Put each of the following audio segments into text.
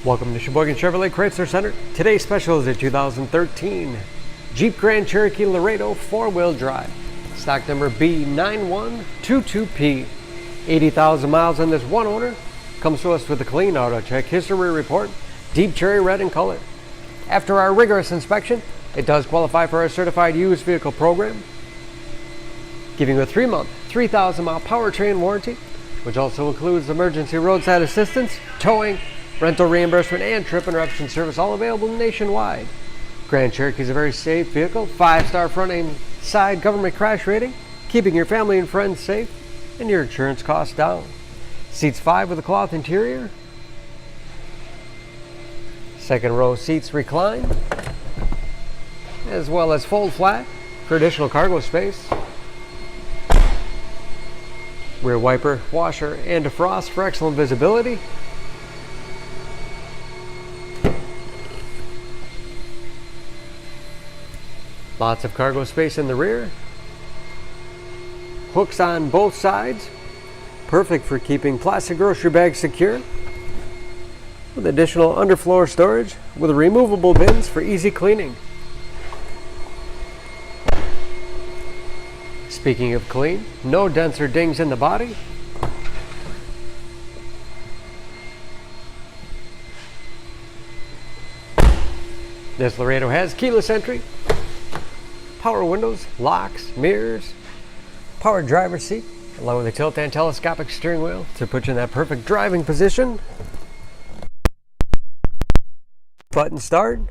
Welcome to Sheboygan Chevrolet Chrysler Center. Today's special is a 2013 Jeep Grand Cherokee Laredo 4-wheel drive. Stock number B9122P. 80,000 miles on this one owner. Comes to us with a clean auto check history report, deep cherry red in color. After our rigorous inspection, it does qualify for our certified used vehicle program, giving you a 3-month, 3,000-mile powertrain warranty, which also includes emergency roadside assistance, towing, rental reimbursement, and trip interruption service, all available nationwide. Grand Cherokee is a very safe vehicle, 5-star front and side government crash rating, keeping your family and friends safe and your insurance costs down. Seats 5 with a cloth interior. Second row seats recline, as well as fold flat for additional cargo space. Rear wiper, washer, and defrost for excellent visibility. Lots of cargo space in the rear. Hooks on both sides. Perfect for keeping plastic grocery bags secure. With additional underfloor storage with removable bins for easy cleaning. Speaking of clean, no dents or dings in the body. This Laredo has keyless entry, power windows, locks, mirrors, power driver's seat, along with a tilt and telescopic steering wheel to put you in that perfect driving position. Button start.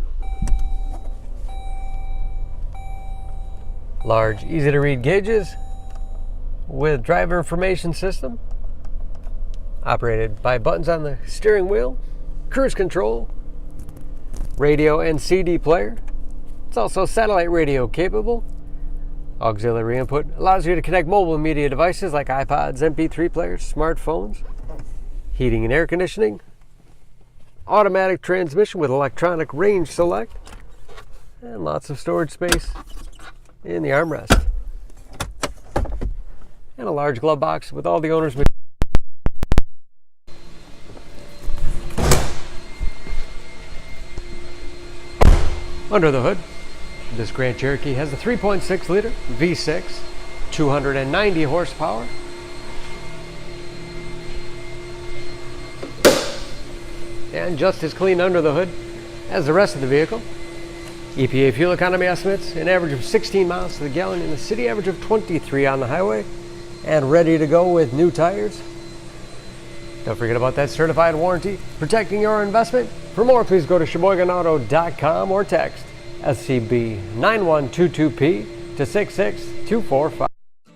Large, easy to read gauges with driver information system, operated by buttons on the steering wheel, cruise control, radio and CD player. It's also satellite radio capable. Auxiliary input allows you to connect mobile media devices like iPods, MP3 players, smartphones, heating and air conditioning, automatic transmission with electronic range select, and lots of storage space in the armrest. And a large glove box with all the owner's materials. Under the hood, this Grand Cherokee has a 3.6-liter V6, 290 horsepower. And just as clean under the hood as the rest of the vehicle. EPA fuel economy estimates an average of 16 miles to the gallon in the city, average of 23 on the highway, and ready to go with new tires. Don't forget about that certified warranty, protecting your investment. For more, please go to SheboyganAuto.com or text SCB9122P to 66245.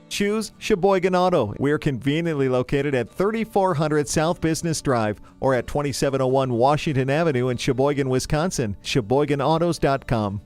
Choose Sheboygan Auto. We're conveniently located at 3400 South Business Drive or at 2701 Washington Avenue in Sheboygan, Wisconsin. SheboyganAutos.com.